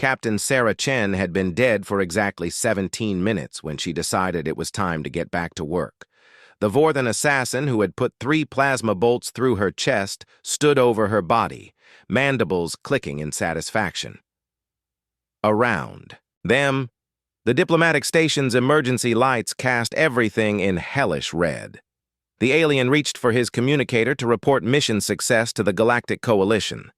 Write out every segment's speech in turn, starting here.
Captain Sarah Chen had been dead for exactly 17 minutes when she decided it was time to get back to work. The Vorthan assassin who had put 3 plasma bolts through her chest stood over her body, mandibles clicking in satisfaction. Around them, the diplomatic station's emergency lights cast everything in hellish red. The alien reached for his communicator to report mission success to the Galactic Coalition.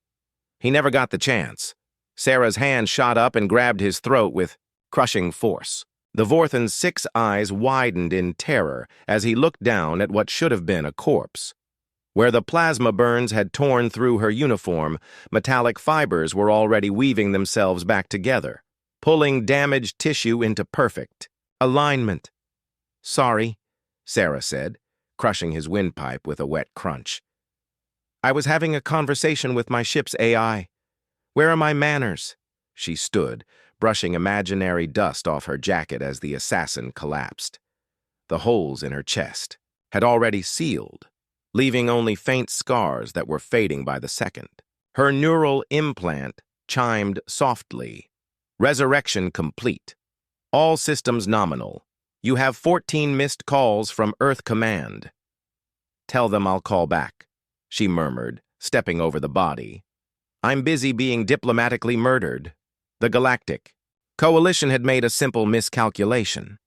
He never got the chance. Sarah's hand shot up and grabbed his throat with crushing force. The Vorthan's 6 eyes widened in terror as he looked down at what should have been a corpse. Where the plasma burns had torn through her uniform, metallic fibers were already weaving themselves back together, pulling damaged tissue into perfect alignment. "Sorry," Sarah said, crushing his windpipe with a wet crunch. "I was having a conversation with my ship's AI. Where are my manners?" She stood, brushing imaginary dust off her jacket as the assassin collapsed. The holes in her chest had already sealed, leaving only faint scars that were fading by the second. Her neural implant chimed softly. "Resurrection complete. All systems nominal. You have 14 missed calls from Earth Command." "Tell them I'll call back," she murmured, stepping over the body. "I'm busy being diplomatically murdered." The Galactic Coalition had made a simple miscalculation.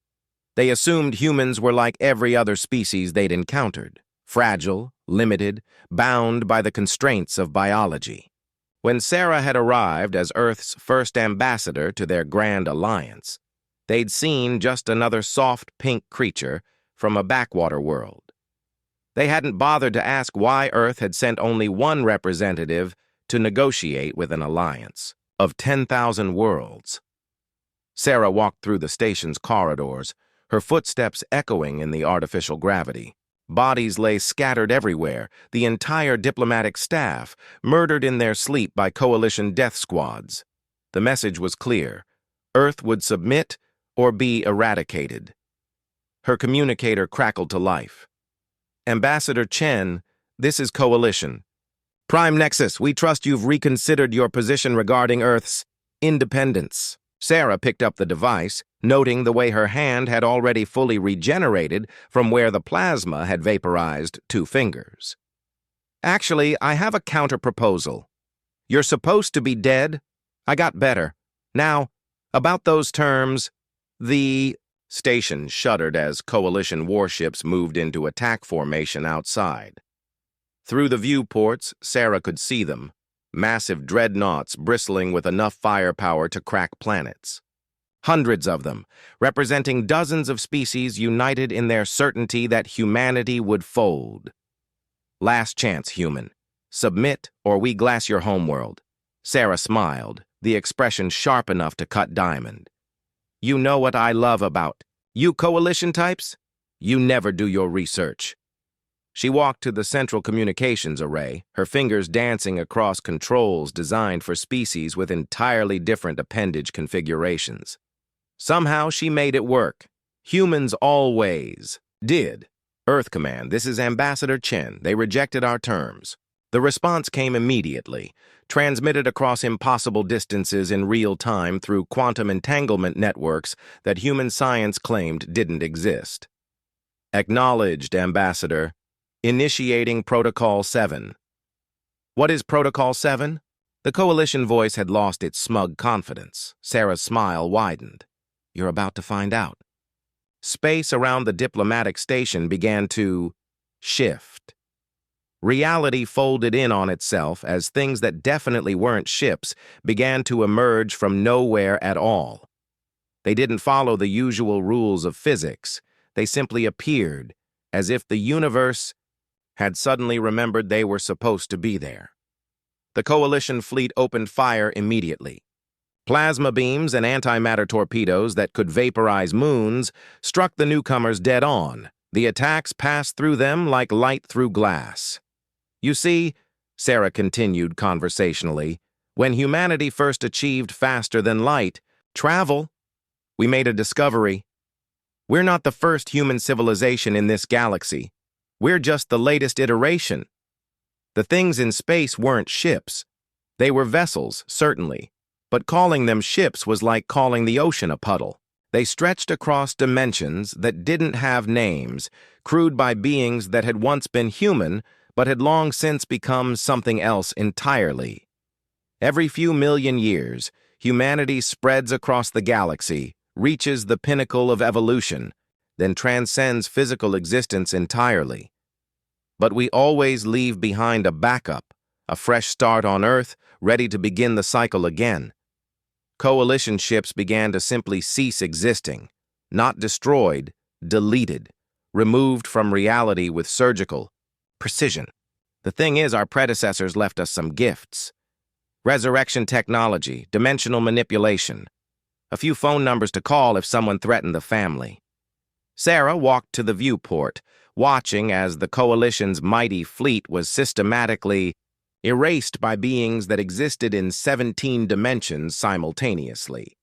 They assumed humans were like every other species they'd encountered, fragile, limited, bound by the constraints of biology. When Sarah had arrived as Earth's first ambassador to their grand alliance, they'd seen just another soft pink creature from a backwater world. They hadn't bothered to ask why Earth had sent only one representative to negotiate with an alliance of 10,000 worlds. Sarah walked through the station's corridors, her footsteps echoing in the artificial gravity. Bodies lay scattered everywhere, the entire diplomatic staff, murdered in their sleep by coalition death squads. The message was clear: Earth would submit or be eradicated. Her communicator crackled to life. "Ambassador Chen, this is Coalition. Prime Nexus, we trust you've reconsidered your position regarding Earth's independence." Sarah picked up the device, noting the way her hand had already fully regenerated from where the plasma had vaporized 2 fingers. "Actually, I have a counter-proposal. You're supposed to be dead. I got better. Now, about those terms, the..." Station shuddered as Coalition warships moved into attack formation outside. Through the viewports, Sarah could see them, massive dreadnoughts bristling with enough firepower to crack planets. Hundreds of them, representing dozens of species united in their certainty that humanity would fold. "Last chance, human. Submit or we glass your homeworld." Sarah smiled, the expression sharp enough to cut diamond. "You know what I love about you Coalition types? You never do your research." She walked to the central communications array, her fingers dancing across controls designed for species with entirely different appendage configurations. Somehow she made it work. Humans always did. "Earth Command, this is Ambassador Chen. They rejected our terms." The response came immediately, transmitted across impossible distances in real time through quantum entanglement networks that human science claimed didn't exist. "Acknowledged, Ambassador. Initiating Protocol 7. "What is Protocol 7? The Coalition voice had lost its smug confidence. Sarah's smile widened. "You're about to find out." Space around the diplomatic station began to shift. Reality folded in on itself as things that definitely weren't ships began to emerge from nowhere at all. They didn't follow the usual rules of physics. They simply appeared, as if the universe had suddenly remembered they were supposed to be there. The Coalition fleet opened fire immediately. Plasma beams and antimatter torpedoes that could vaporize moons struck the newcomers dead on. The attacks passed through them like light through glass. "You see," Sarah continued conversationally, "when humanity first achieved faster than light, travel, we made a discovery. We're not the first human civilization in this galaxy. We're just the latest iteration. The things in space weren't ships. They were vessels, certainly, But calling them ships was like calling the ocean a puddle. They stretched across dimensions that didn't have names, crewed by beings that had once been human, but had long since become something else entirely. Every few million years, humanity spreads across the galaxy, reaches the pinnacle of evolution, then transcends physical existence entirely. But we always leave behind a backup, a fresh start on Earth, ready to begin the cycle again. Coalition ships began to simply cease existing, not destroyed, deleted, removed from reality with surgical precision. The thing is, our predecessors left us some gifts. Resurrection technology, dimensional manipulation, a few phone numbers to call if someone threatened the family. Sarah walked to the viewport, watching as the Coalition's mighty fleet was systematically erased by beings that existed in 17 dimensions simultaneously.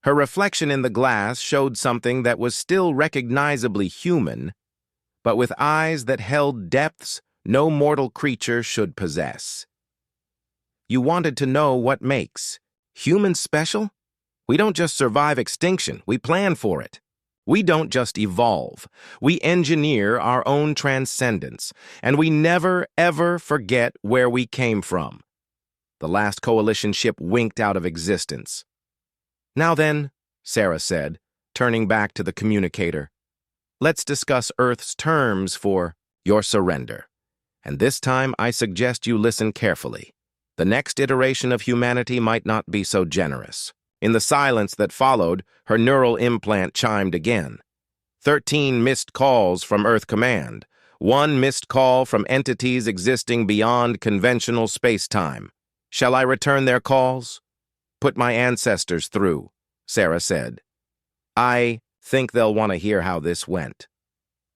Her reflection in the glass showed something that was still recognizably human, but with eyes that held depths no mortal creature should possess. You wanted to know what makes humans special? We don't just survive extinction, we plan for it. We don't just evolve, we engineer our own transcendence, and we never, ever forget where we came from. The last Coalition ship winked out of existence. Now then, Sarah said, turning back to the communicator, let's discuss Earth's terms for your surrender. And this time I suggest you listen carefully. The next iteration of humanity might not be so generous. In the silence that followed, her neural implant chimed again. 13 missed calls from Earth Command. 1 missed call from entities existing beyond conventional space-time. Shall I return their calls? Put my ancestors through, Sarah said. I think they'll want to hear how this went.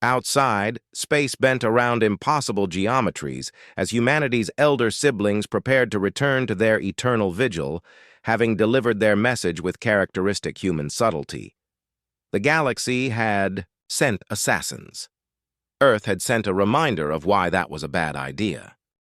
Outside, space bent around impossible geometries as humanity's elder siblings prepared to return to their eternal vigil, having delivered their message with characteristic human subtlety. The galaxy had sent assassins. Earth had sent a reminder of why that was a bad idea.